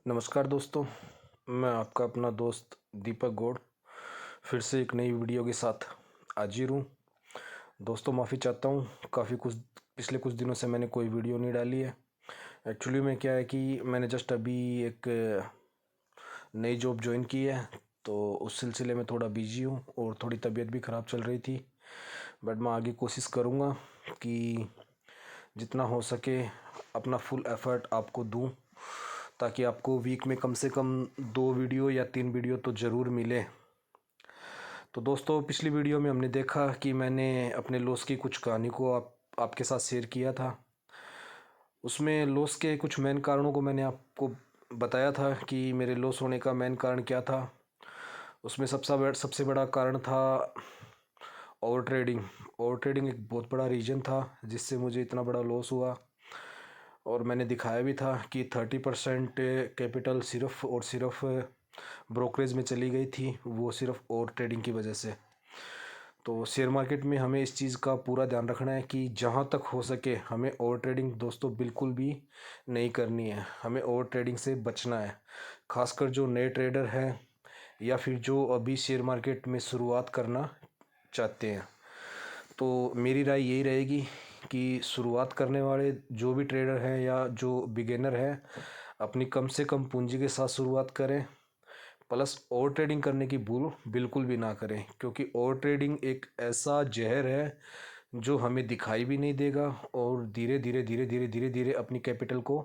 नमस्कार दोस्तों, मैं आपका अपना दोस्त दीपक गौड़ फिर से एक नई वीडियो के साथ हाजिर हूँ। दोस्तों माफ़ी चाहता हूँ, पिछले कुछ दिनों से मैंने कोई वीडियो नहीं डाली है। एक्चुअली में क्या है कि मैंने जस्ट अभी एक नई जॉब ज्वाइन की है, तो उस सिलसिले में थोड़ा बिजी हूँ और थोड़ी तबीयत भी ख़राब चल रही थी। बट मैं आगे कोशिश करूँगा कि जितना हो सके अपना फुल एफ़र्ट आपको दूँ, ताकि आपको वीक में कम से कम 2 वीडियो या 3 वीडियो तो ज़रूर मिले। तो दोस्तों पिछली वीडियो में हमने देखा कि मैंने अपने लॉस की कुछ कहानी को आपके साथ शेयर किया था। उसमें लॉस के कुछ मेन कारणों को मैंने आपको बताया था कि मेरे लॉस होने का मेन कारण क्या था। उसमें सबसे बड़ा कारण था ओवर ट्रेडिंग। ओवर ट्रेडिंग एक बहुत बड़ा रीज़न था जिससे मुझे इतना बड़ा लॉस हुआ, और मैंने दिखाया भी था कि 30% कैपिटल सिर्फ़ और सिर्फ ब्रोकरेज में चली गई थी, वो सिर्फ ओवर ट्रेडिंग की वजह से। तो शेयर मार्केट में हमें इस चीज़ का पूरा ध्यान रखना है कि जहाँ तक हो सके हमें ओवर ट्रेडिंग दोस्तों बिल्कुल भी नहीं करनी है। हमें ओवर ट्रेडिंग से बचना है, खासकर जो नए ट्रेडर हैं या फिर जो अभी शेयर मार्केट में शुरुआत करना चाहते हैं। तो मेरी राय यही रहेगी कि शुरुआत करने वाले जो भी ट्रेडर हैं या जो बिगिनर हैं, अपनी कम से कम पूंजी के साथ शुरुआत करें, प्लस ओवर ट्रेडिंग करने की भूल बिल्कुल भी ना करें, क्योंकि ओवर ट्रेडिंग एक ऐसा जहर है जो हमें दिखाई भी नहीं देगा और धीरे धीरे अपनी कैपिटल को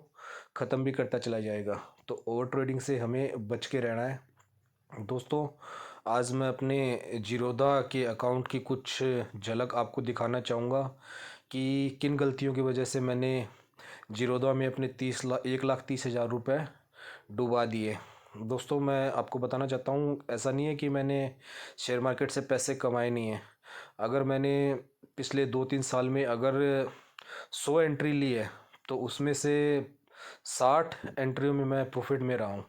ख़त्म भी करता चला जाएगा। तो ओवर ट्रेडिंग से हमें बच के रहना है। दोस्तों आज मैं अपने जीरोधा के अकाउंट की कुछ झलक आपको दिखाना चाहूँगा कि किन गलतियों की वजह से मैंने जीरोधा में अपने 1,30,000 रुपये डुबा दिए। दोस्तों मैं आपको बताना चाहता हूँ, ऐसा नहीं है कि मैंने शेयर मार्केट से पैसे कमाए नहीं हैं। अगर मैंने पिछले 2-3 साल में अगर 100 एंट्री ली है तो उसमें से 60 एंट्रियों में मैं प्रॉफिट में रहा हूँ।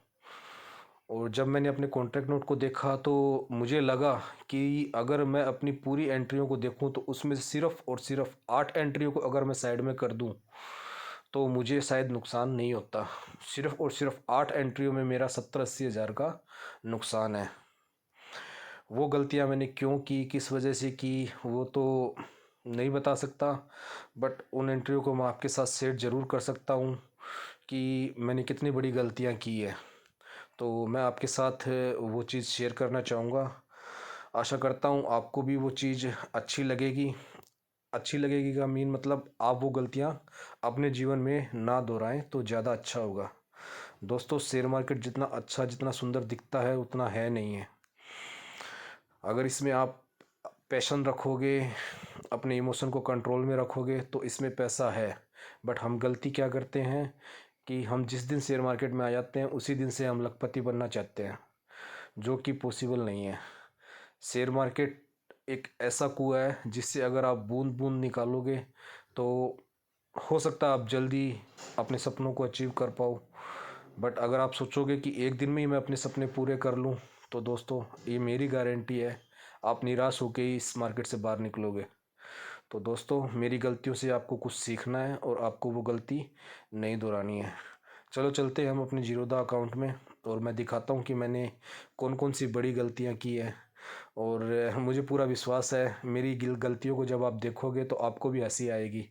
और जब मैंने अपने कॉन्ट्रैक्ट नोट को देखा तो मुझे लगा कि अगर मैं अपनी पूरी एंट्रियों को देखूं तो उसमें सिर्फ़ और सिर्फ 8 एंट्रियों को अगर मैं साइड में कर दूं तो मुझे शायद नुकसान नहीं होता। सिर्फ़ और सिर्फ 8 एंट्रियों में मेरा 70-80 हज़ार का नुकसान है। वो गलतियां मैंने क्यों की, किस वजह से की, वो तो नहीं बता सकता, बट उन एंट्रियों को मैं आपके साथ शेयर ज़रूर कर सकता हूँ कि मैंने कितनी बड़ी गलतियाँ की है। तो मैं आपके साथ वो चीज़ शेयर करना चाहूँगा। आशा करता हूँ आपको भी वो चीज़ अच्छी लगेगी। अच्छी लगेगी का मीन मतलब आप वो गलतियाँ अपने जीवन में ना दोहराएं तो ज़्यादा अच्छा होगा। दोस्तों शेयर मार्केट जितना अच्छा, जितना सुंदर दिखता है उतना है नहीं है। अगर इसमें आप पैशन रखोगे, अपने इमोशन को कंट्रोल में रखोगे तो इसमें पैसा है। बट हम गलती क्या करते हैं कि हम जिस दिन शेयर मार्केट में आ जाते हैं उसी दिन से हम लखपति बनना चाहते हैं, जो कि पॉसिबल नहीं है। शेयर मार्केट एक ऐसा कुआं है जिससे अगर आप बूंद बूंद निकालोगे तो हो सकता है आप जल्दी अपने सपनों को अचीव कर पाओ। बट अगर आप सोचोगे कि एक दिन में ही मैं अपने सपने पूरे कर लूँ, तो दोस्तों ये मेरी गारंटी है आप निराश होकर ही इस मार्केट से बाहर निकलोगे। तो दोस्तों मेरी गलतियों से आपको कुछ सीखना है और आपको वो गलती नहीं दोहरानी है। चलो चलते हैं हम अपने जीरोधा अकाउंट में और मैं दिखाता हूँ कि मैंने कौन कौन सी बड़ी गलतियाँ की है। और मुझे पूरा विश्वास है मेरी गलतियों को जब आप देखोगे तो आपको भी हंसी आएगी,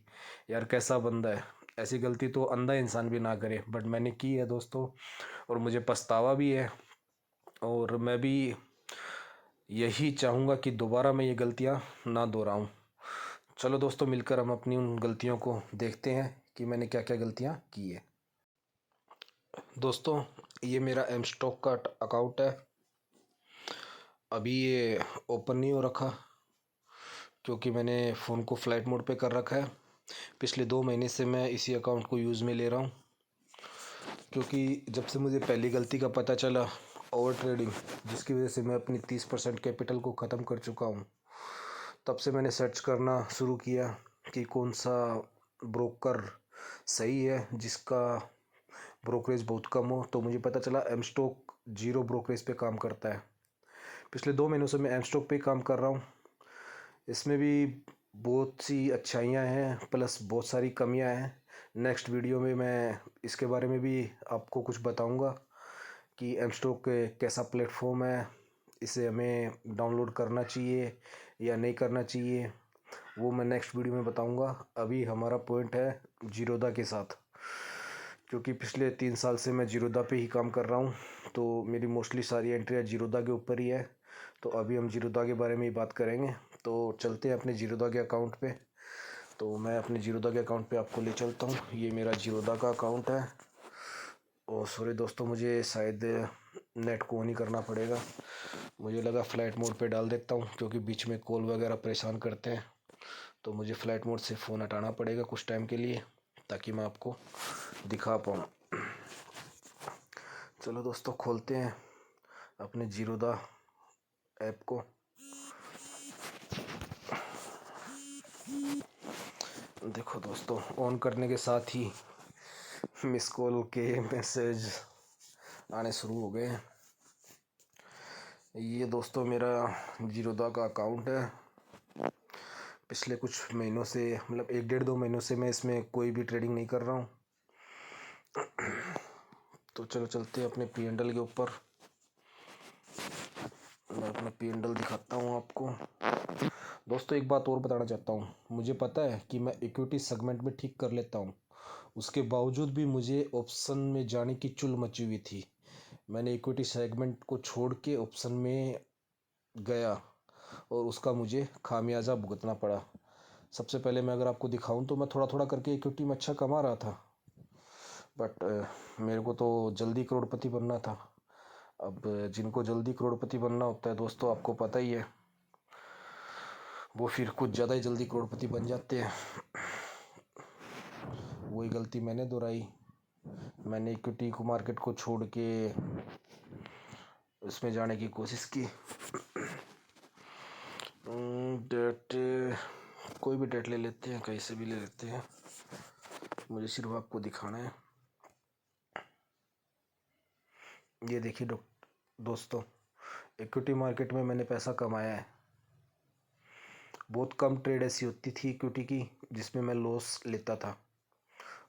यार कैसा बंदा है, ऐसी गलती तो अंधा इंसान भी ना करे। बट मैंने की है दोस्तों और मुझे पछतावा भी है, और मैं भी यही चाहूँगा कि दोबारा मैं ये गलतियाँ ना दोहराऊँ। चलो दोस्तों मिलकर हम अपनी उन गलतियों को देखते हैं कि मैंने क्या क्या गलतियाँ की है। दोस्तों ये मेरा एम स्टॉक का अकाउंट है। अभी ये ओपन नहीं हो रखा क्योंकि मैंने फ़ोन को फ्लाइट मोड पे कर रखा है। पिछले 2 महीने से मैं इसी अकाउंट को यूज़ में ले रहा हूँ, क्योंकि जब से मुझे पहली गलती का पता चला ओवर ट्रेडिंग, जिसकी वजह से मैं अपनी 30% कैपिटल को ख़त्म कर चुका हूँ, तब से मैंने सर्च करना शुरू किया कि कौन सा ब्रोकर सही है जिसका ब्रोकरेज बहुत कम हो। तो मुझे पता चला M stock zero brokerage pay काम करता है। पिछले 2 महीनों से मैं एम स्टॉक पे काम कर रहा हूँ। इसमें भी बहुत सी अच्छाइयाँ हैं प्लस बहुत सारी कमियाँ हैं। नेक्स्ट वीडियो में मैं इसके बारे में भी आपको कुछ बताऊंगा। कि एम स्टॉक कैसा प्लेटफॉर्म है, इसे हमें डाउनलोड करना चाहिए या नहीं करना चाहिए, वो मैं नेक्स्ट वीडियो में बताऊंगा। अभी हमारा पॉइंट है जीरोधा के साथ, क्योंकि पिछले 3 साल से मैं जीरोधा पे ही काम कर रहा हूँ, तो मेरी मोस्टली सारी एंट्रियाँ जीरोधा के ऊपर ही है। तो अभी हम जीरोधा के बारे में ही बात करेंगे। तो चलते हैं अपने जीरोधा के अकाउंट पे। तो मैं अपने जीरोधा के अकाउंट पे आपको ले चलता हूँ। ये मेरा जीरोधा का अकाउंट है। और सॉरी दोस्तों, मुझे शायद नेट को ऑन ही करना पड़ेगा। मुझे लगा फ़्लाइट मोड पे डाल देता हूँ, क्योंकि बीच में कॉल वगैरह परेशान करते हैं, तो मुझे फ़्लाइट मोड से फ़ोन हटाना पड़ेगा कुछ टाइम के लिए, ताकि मैं आपको दिखा पाऊँ। चलो दोस्तों, खोलते हैं अपने जीरोधा ऐप को। देखो दोस्तों, ऑन करने के साथ ही मिस कॉल के मैसेज आने शुरू हो गए हैं। ये दोस्तों मेरा जीरोधा का अकाउंट है। पिछले कुछ महीनों से, मतलब 1-1.5-2 महीनों से मैं इसमें कोई भी ट्रेडिंग नहीं कर रहा हूँ। तो चलो चलते हैं अपने P&L के ऊपर। मैं अपना P&L दिखाता हूँ आपको। दोस्तों एक बात और बताना चाहता हूँ, मुझे पता है कि मैं इक्विटी सेगमेंट में ठीक कर लेता हूँ, उसके बावजूद भी मुझे ऑप्शन में जाने की चुल मची हुई थी। मैंने इक्विटी सेगमेंट को छोड़ के ऑप्शन में गया और उसका मुझे खामियाजा भुगतना पड़ा। सबसे पहले मैं अगर आपको दिखाऊं तो मैं थोड़ा थोड़ा करके इक्विटी में अच्छा कमा रहा था, बट मेरे को तो जल्दी करोड़पति बनना था। अब जिनको जल्दी करोड़पति बनना होता है दोस्तों, आपको पता ही है, वो फिर कुछ ज़्यादा ही जल्दी करोड़पति बन जाते हैं। वही गलती मैंने दोहराई। मैंने इक्विटी को मार्केट को छोड़ के उसमें जाने की कोशिश की। डेट, कोई भी डेट ले लेते हैं, कहीं से भी ले लेते हैं, मुझे सिर्फ आपको दिखाना है। ये देखिए दोस्तों, इक्विटी मार्केट में मैंने पैसा कमाया है। बहुत कम ट्रेड ऐसी होती थी इक्विटी की जिसमें मैं लॉस लेता था।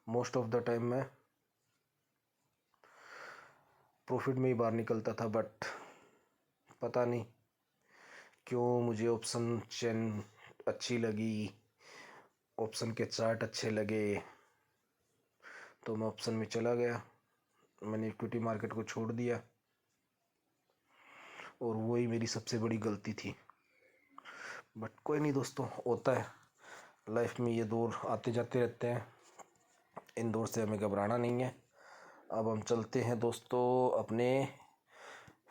मोस्ट ऑफ द टाइम मैं प्रॉफिट में ही बाहर निकलता था, बट पता नहीं क्यों मुझे ऑप्शन चेन अच्छी लगी, ऑप्शन के चार्ट अच्छे लगे, तो मैं ऑप्शन में चला गया। मैंने इक्विटी मार्केट को छोड़ दिया और वही मेरी सबसे बड़ी गलती थी। बट कोई नहीं दोस्तों, होता है लाइफ में, ये दौर आते जाते रहते हैं, इन दौर से हमें घबराना नहीं है। अब हम चलते हैं दोस्तों अपने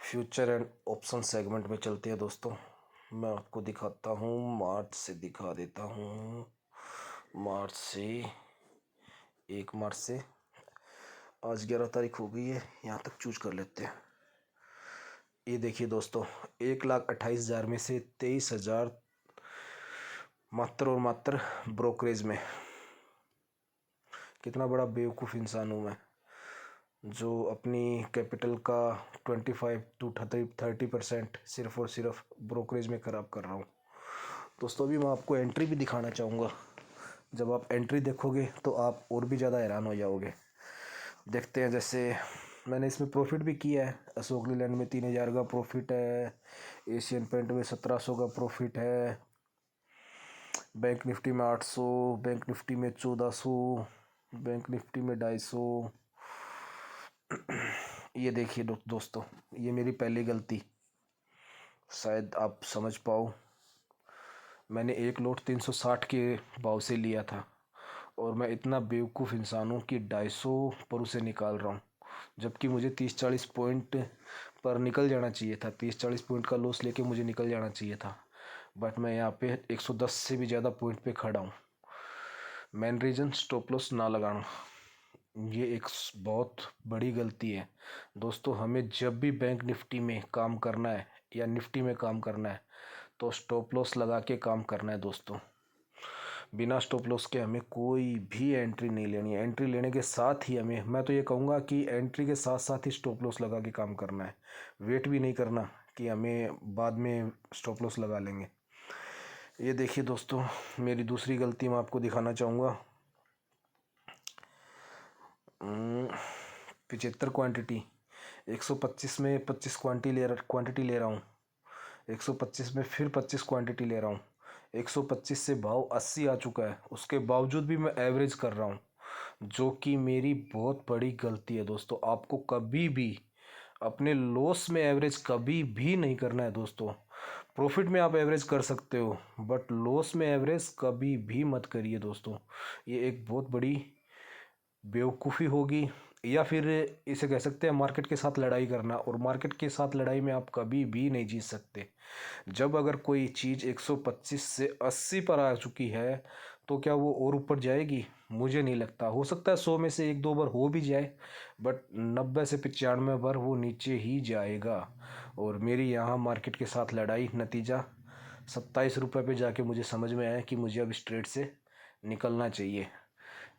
फ्यूचर एंड ऑप्शन सेगमेंट में चलते हैं दोस्तों। मैं आपको दिखाता हूँ, मार्च से दिखा देता हूँ। मार्च से 1 मार्च से आज 11 तारीख हो गई है, यहाँ तक चूज कर लेते हैं। ये देखिए दोस्तों, 1,28,000 में से 23,000 मात्र और मात्र ब्रोकरेज में। कितना बड़ा बेवकूफ़ इंसान हूँ मैं, जो अपनी कैपिटल का 25 to 30% सिर्फ और सिर्फ ब्रोकरेज में ख़राब कर रहा हूँ। दोस्तों अभी मैं आपको एंट्री भी दिखाना चाहूँगा। जब आप एंट्री देखोगे तो आप और भी ज़्यादा हैरान हो जाओगे। देखते हैं, जैसे मैंने इसमें प्रॉफिट भी किया है। अशोक लीलैंड में 3,000 का प्रॉफिट है, एशियन पेंट में 1,700 का प्रॉफिट है, बैंक निफ्टी में 800, बैंक निफ्टी में 1,400, बैंक निफ्टी में 250। ये देखिए दोस्तों, ये मेरी पहली गलती, शायद आप समझ पाओ। मैंने एक लॉट 360 के भाव से लिया था और मैं इतना बेवकूफ़ इंसान हूँ कि 250 पर उसे निकाल रहा हूँ, जबकि मुझे 30-40 पॉइंट पर निकल जाना चाहिए था। 30-40 पॉइंट का लॉस लेके मुझे निकल जाना चाहिए था, बट मैं यहाँ पे 110 से भी ज़्यादा पॉइंट पे खड़ा हूँ। मेन रीज़न स्टॉप लॉस ना लगाना, ये एक बहुत बड़ी गलती है दोस्तों। हमें जब भी बैंक निफ्टी में काम करना है या निफ्टी में काम करना है तो स्टॉप लॉस लगा के काम करना है दोस्तों। बिना स्टॉप लॉस के हमें कोई भी एंट्री नहीं लेनी है। एंट्री लेने के साथ ही हमें, मैं तो ये कहूँगा कि एंट्री के साथ साथ ही स्टॉप लॉस लगा के काम करना है। वेट भी नहीं करना कि हमें बाद में स्टॉप लॉस लगा लेंगे। ये देखिए दोस्तों, मेरी दूसरी गलती मैं आपको दिखाना चाहूँगा। 75 क्वांटिटी 125 में 25 क्वांटिटी ले रहा हूँ, 125 में फिर 25 क्वांटिटी ले रहा हूँ, 125 से भाव 80 आ चुका है, उसके बावजूद भी मैं एवरेज कर रहा हूँ, जो कि मेरी बहुत बड़ी गलती है दोस्तों। आपको कभी भी अपने लॉस में एवरेज कभी भी नहीं करना है दोस्तों। प्रॉफिट में आप एवरेज कर सकते हो, बट लॉस में एवरेज कभी भी मत करिए दोस्तों। ये एक बहुत बड़ी बेवकूफ़ी होगी, या फिर इसे कह सकते हैं मार्केट के साथ लड़ाई करना, और मार्केट के साथ लड़ाई में आप कभी भी नहीं जीत सकते। जब अगर कोई चीज़ 125 से 80 पर आ चुकी है, तो क्या वो और ऊपर जाएगी? मुझे नहीं लगता। हो सकता है 100 में से एक दो बार हो भी जाए, बट 90 से 95 बार वो नीचे ही जाएगा। और मेरी यहाँ मार्केट के साथ लड़ाई, नतीजा 27 रुपये पे जाके मुझे समझ में आया कि मुझे अब इस ट्रेड से निकलना चाहिए।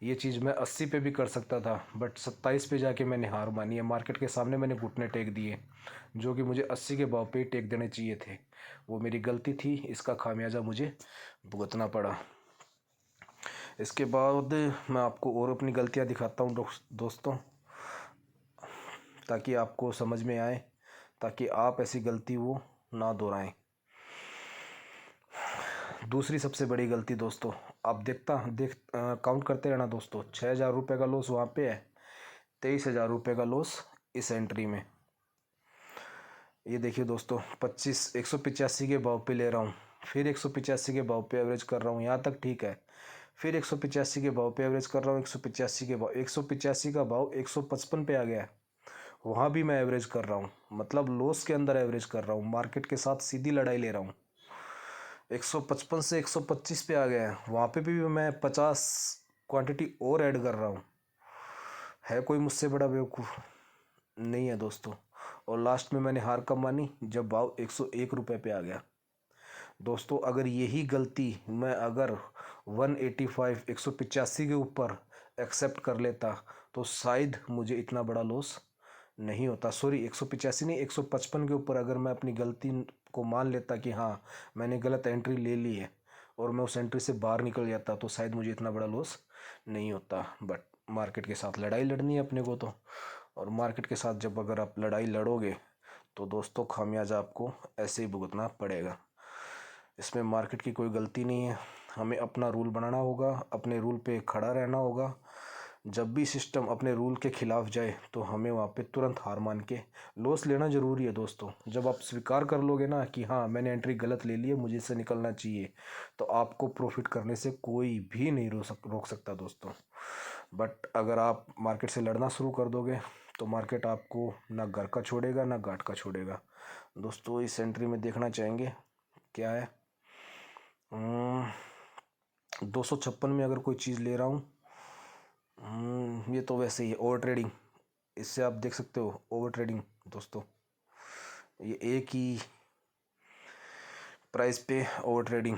ये चीज़ मैं 80 पे भी कर सकता था, बट 27 पे जाके मैंने हार मानी है। मार्केट के सामने मैंने घुटने टेक दिए, जो कि मुझे 80 के भाव पे ही टेक देने चाहिए थे। वो मेरी गलती थी, इसका खामियाजा मुझे भुगतना पड़ा। इसके बाद मैं आपको और अपनी गलतियां दिखाता हूँ दोस्तों, ताकि आपको समझ में आए, ताकि आप ऐसी गलती वो ना दोहराएं। दूसरी सबसे बड़ी गलती दोस्तों, आप काउंट करते रहना दोस्तों। 6,000 रुपये का लॉस वहाँ पे है, 23,000 रुपये का लॉस इस एंट्री में। ये देखिए दोस्तों, 185 के भाव पे ले रहा हूँ, फिर 185 के भाव पे एवरेज कर रहा हूँ, यहाँ तक ठीक है। फिर 185 के भाव पे एवरेज कर रहा हूँ, 185 के भाव, 185 का भाव 155 पे आ गया है, वहाँ भी मैं एवरेज कर रहा हूँ, मतलब लॉस के अंदर एवरेज कर रहा हूँ, मार्केट के साथ सीधी लड़ाई ले रहा हूँ। 155 से 125 पे आ गया है, वहाँ पे भी मैं 50 क्वांटिटी और ऐड कर रहा हूँ। है कोई मुझसे बड़ा बेवकूफ़? नहीं है दोस्तों। और लास्ट में मैंने हार कब मानी? जब भाव 101 रुपये पे आ गया। दोस्तों अगर यही गलती मैं अगर 185 185 के ऊपर एक्सेप्ट कर लेता, तो शायद मुझे इतना बड़ा लॉस नहीं होता। सॉरी, 185 नहीं, 155 के ऊपर अगर मैं अपनी गलती को मान लेता कि हाँ मैंने गलत एंट्री ले ली है, और मैं उस एंट्री से बाहर निकल जाता, तो शायद मुझे इतना बड़ा लॉस नहीं होता। बट मार्केट के साथ लड़ाई लड़नी है अपने को तो, और मार्केट के साथ जब अगर आप लड़ाई लड़ोगे, तो दोस्तों खामियाजा आपको ऐसे ही भुगतना पड़ेगा। इसमें मार्केट की कोई गलती नहीं है, हमें अपना रूल बनाना होगा, अपने रूल पे खड़ा रहना होगा। जब भी सिस्टम अपने रूल के खिलाफ जाए, तो हमें वहाँ पे तुरंत हार मान के लॉस लेना ज़रूरी है दोस्तों। जब आप स्वीकार कर लोगे ना कि हाँ मैंने एंट्री गलत ले ली है, मुझे इससे निकलना चाहिए, तो आपको प्रॉफिट करने से कोई भी नहीं रोक सकता दोस्तों। बट अगर आप मार्केट से लड़ना शुरू कर दोगे, तो मार्केट आपको ना घर का छोड़ेगा ना घाट का छोड़ेगा। दोस्तों इस एंट्री में देखना चाहेंगे क्या है, 256 में अगर कोई चीज़ ले रहा हूँ, ये तो वैसे ही है ओवर ट्रेडिंग। इससे आप देख सकते हो ओवर ट्रेडिंग दोस्तों, ये एक ही प्राइस पे ओवर ट्रेडिंग,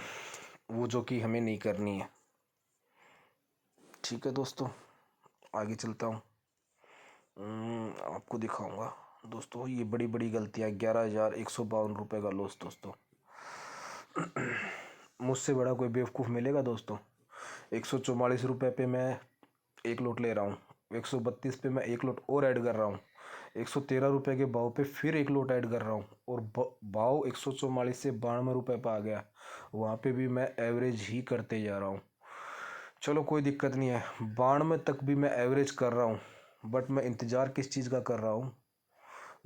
वो जो कि हमें नहीं करनी है। ठीक है दोस्तों, आगे चलता हूँ, आपको दिखाऊंगा दोस्तों ये बड़ी बड़ी गलतियाँ। 11,152 रुपये का लॉस दोस्तों। मुझसे बड़ा कोई बेवकूफ़ मिलेगा दोस्तों? 144 रुपये पे मैं एक लोट ले रहा हूँ, 132 पे मैं एक लोट और ऐड कर रहा हूँ, 113 रुपये के भाव पे फिर एक लोट ऐड कर रहा हूँ, और भाव 144 से 92 रुपये पर आ गया, वहाँ पे भी मैं एवरेज ही करते जा रहा हूँ। चलो कोई दिक्कत नहीं है, 92 तक भी मैं एवरेज कर रहा हूँ, बट मैं इंतज़ार किस चीज़ का कर रहा हूँ?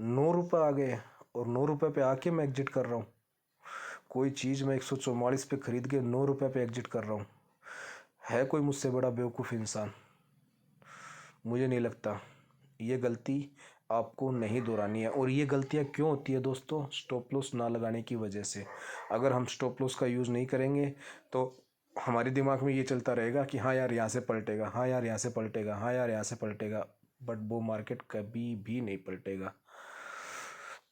9 रुपये आ गए, और 9 रुपये पे आके मैं एग्जिट कर रहा हूँ। कोई चीज़ मैं 144 पे ख़रीद के 9 रुपये पे एग्जिट कर रहा हूँ। है कोई मुझसे बड़ा बेवकूफ़ इंसान? मुझे नहीं लगता। ये गलती आपको नहीं दोहरानी है। और ये गलतियाँ क्यों होती है दोस्तों? स्टॉप लॉस ना लगाने की वजह से। अगर हम स्टॉप लॉस का यूज़ नहीं करेंगे, तो हमारे दिमाग में ये चलता रहेगा कि हाँ यार यहाँ से पलटेगा, हाँ यार यहाँ से पलटेगा, हाँ यार यहाँ से पलटेगा, बट वो मार्केट कभी भी नहीं पलटेगा।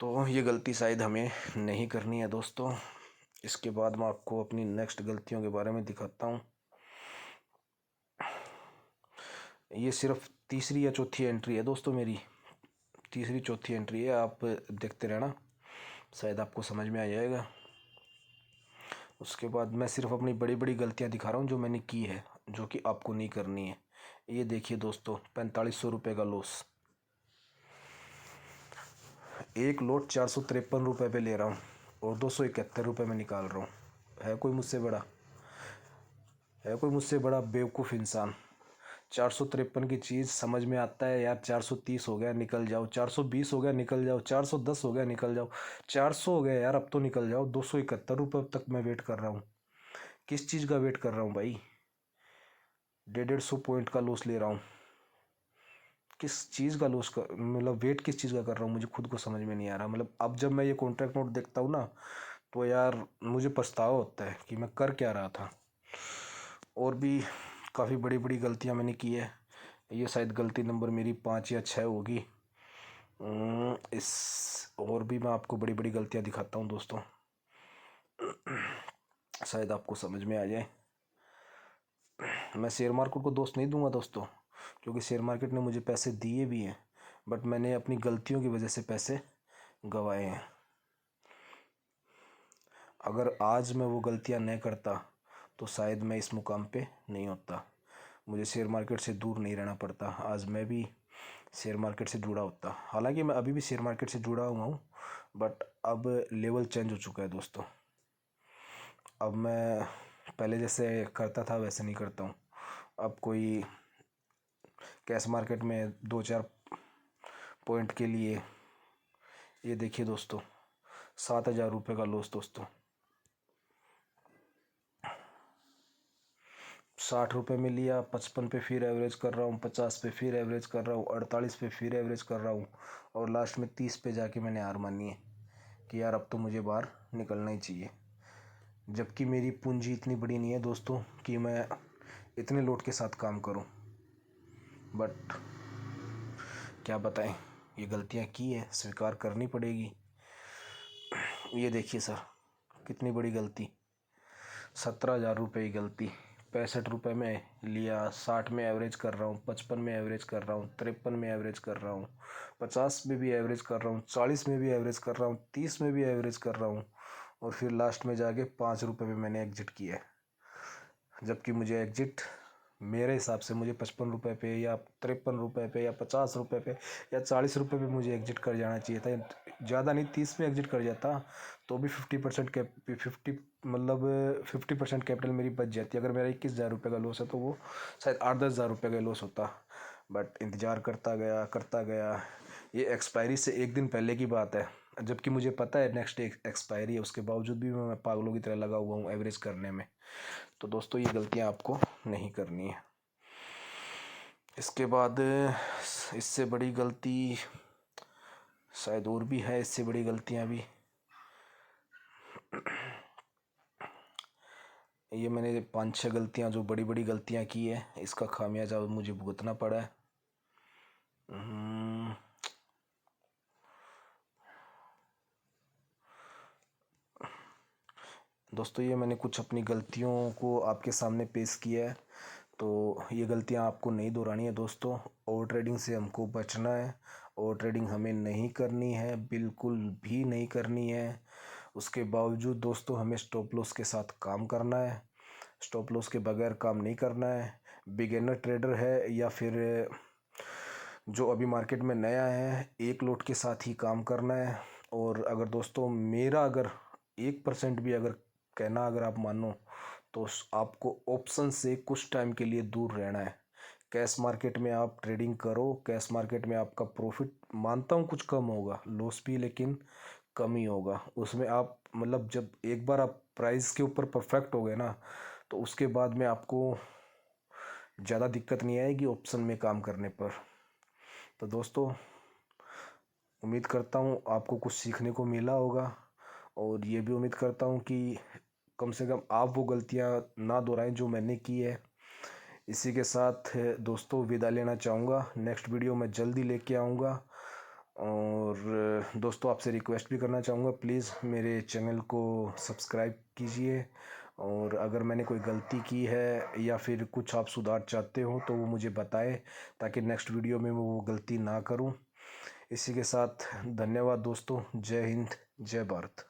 तो ये गलती शायद हमें नहीं करनी है दोस्तों। इसके बाद मैं आपको अपनी नेक्स्ट गलतियों के बारे में दिखाता हूँ। ये सिर्फ तीसरी या चौथी एंट्री है दोस्तों मेरी, तीसरी चौथी एंट्री है। आप देखते रहना, शायद आपको समझ में आ जाएगा। उसके बाद मैं सिर्फ अपनी बड़ी बड़ी गलतियां दिखा रहा हूँ जो मैंने की है, जो कि आपको नहीं करनी है। ये देखिए दोस्तों, 4500 रुपये का लॉस। एक लोट 453 रुपये पे ले रहा हूँ और 271 रुपये में निकाल रहा हूँ। है कोई मुझसे बड़ा बेवकूफ़ इंसान? 453 की चीज़ समझ में आता है यार, 430 हो गया निकल जाओ, 420 हो गया निकल जाओ, 410 हो गया निकल जाओ, 400 हो गया यार अब तो निकल जाओ। 271 रुपये तक मैं वेट कर रहा हूँ। किस चीज़ का वेट कर रहा हूँ भाई? 150 पॉइंट का लॉस ले रहा हूँ। किस चीज़ का लॉस कर, मतलब वेट किस चीज़ का कर रहा हूँ, मुझे खुद को समझ में नहीं आ रहा। मतलब अब जब मैं ये कॉन्ट्रैक्ट नोट देखता हूँ ना, तो यार मुझे पछतावा होता है कि मैं कर क्या रहा था। और भी काफ़ी बड़ी बड़ी गलतियाँ मैंने की है। ये शायद गलती नंबर मेरी 5 या 6 होगी। इस और भी मैं आपको बड़ी बड़ी गलतियाँ दिखाता हूँ दोस्तों, शायद आपको समझ में आ जाए। मैं शेयर मार्केट को दोस्त नहीं दूंगा दोस्तों, क्योंकि शेयर मार्केट ने मुझे पैसे दिए भी हैं, बट मैंने अपनी गलतियों की वजह से पैसे गंवाए हैं। अगर आज मैं वो गलतियां नहीं करता तो शायद मैं इस मुकाम पे नहीं होता। मुझे शेयर मार्केट से दूर नहीं रहना पड़ता, आज मैं भी शेयर मार्केट से जुड़ा होता। हालांकि मैं अभी भी शेयर मार्केट से जुड़ा हुआ हूँ, बट अब लेवल चेंज हो चुका है दोस्तों। अब मैं पहले जैसे करता था वैसे नहीं करता हूँ। अब कोई कैश मार्केट में 2-4 पॉइंट के लिए, ये देखिए दोस्तों, 7,000 रुपये का लॉस दोस्तों। 60 रुपये में लिया, 55 पे फिर एवरेज कर रहा हूँ, 50 पे फिर एवरेज कर रहा हूँ, 48 पे फिर एवरेज कर रहा हूँ, और लास्ट में 30 पे जाके मैंने हार मानी है कि यार अब तो मुझे बाहर निकलना ही चाहिए। जबकि मेरी पूंजी इतनी बड़ी नहीं है दोस्तों कि मैं इतने लोड के साथ काम करूँ, बट क्या बताएं, ये गलतियाँ की है, स्वीकार करनी पड़ेगी। ये देखिए सर, कितनी बड़ी गलती, 17,000 रुपये की गलती। 65 रुपये में लिया, 60 में एवरेज कर रहा हूँ, 55 में एवरेज कर रहा हूँ, 53 में एवरेज कर रहा हूँ, 50 में भी एवरेज कर रहा हूँ, 40 में भी एवरेज कर रहा हूँ, 30 में भी एवरेज कर रहा हूँ, और फिर लास्ट में जाके 5 रुपये में मैंने एग्जिट किया है। जबकि मुझे एग्जिट मेरे हिसाब से मुझे 55 रुपये पे या 53 रुपये पे या 50 रुपये पे या 40 रुपये पे मुझे एग्जिट कर जाना चाहिए था। ज़्यादा नहीं, 30 में एग्जिट कर जाता तो भी 50% 50% कैपिटल मेरी बच जाती। अगर मेरा 21,000 रुपये का लॉस है तो वो शायद 8-10 हज़ार रुपये का लॉस होता। बट इंतज़ार करता गया। ये एक्सपायरी से एक दिन पहले की बात है, जबकि मुझे पता है नेक्स्ट डे एक्सपायरी है, उसके बावजूद भी मैं पागलों की तरह लगा हुआ हूँ एवरेज करने में। तो दोस्तों ये गलतियाँ आपको नहीं करनी है। इसके बाद इससे बड़ी गलती शायद और भी है, इससे बड़ी गलतियाँ भी। ये मैंने 5-6 गलतियाँ जो बड़ी बड़ी गलतियाँ की है, इसका खामियाजा मुझे भुगतना पड़ा है। दोस्तों ये मैंने कुछ अपनी गलतियों को आपके सामने पेश किया है, तो ये गलतियां आपको नहीं दोहरानी है दोस्तों। ओवर ट्रेडिंग से हमको बचना है, ओवर ट्रेडिंग हमें नहीं करनी है, बिल्कुल भी नहीं करनी है। उसके बावजूद दोस्तों हमें स्टॉप लॉस के साथ काम करना है, स्टॉप लॉस के बगैर काम नहीं करना है। बिगिनर ट्रेडर है या फिर जो अभी मार्केट में नया है, एक लोट के साथ ही काम करना है। और अगर दोस्तों मेरा अगर 1% भी अगर कहना अगर आप मानो, तो आपको ऑप्शन से कुछ टाइम के लिए दूर रहना है। कैश मार्केट में आप ट्रेडिंग करो, कैश मार्केट में आपका प्रॉफिट मानता हूँ कुछ कम होगा, लॉस भी लेकिन कम ही होगा उसमें। आप मतलब जब एक बार आप प्राइस के ऊपर परफेक्ट हो गए ना, तो उसके बाद में आपको ज़्यादा दिक्कत नहीं आएगी ऑप्शन में काम करने पर। तो दोस्तों उम्मीद करता हूँ आपको कुछ सीखने को मिला होगा, और ये भी उम्मीद करता हूँ कि कम से कम आप वो गलतियाँ ना दोहराएं जो मैंने की है। इसी के साथ दोस्तों विदा लेना चाहूँगा, नेक्स्ट वीडियो मैं जल्दी लेके आऊँगा। और दोस्तों आपसे रिक्वेस्ट भी करना चाहूँगा, प्लीज़ मेरे चैनल को सब्सक्राइब कीजिए, और अगर मैंने कोई गलती की है या फिर कुछ आप सुधार चाहते हो तो वो मुझे बताएं, ताकि नेक्स्ट वीडियो में मैं वो गलती ना करूं। इसी के साथ धन्यवाद दोस्तों, जय हिंद, जय भारत।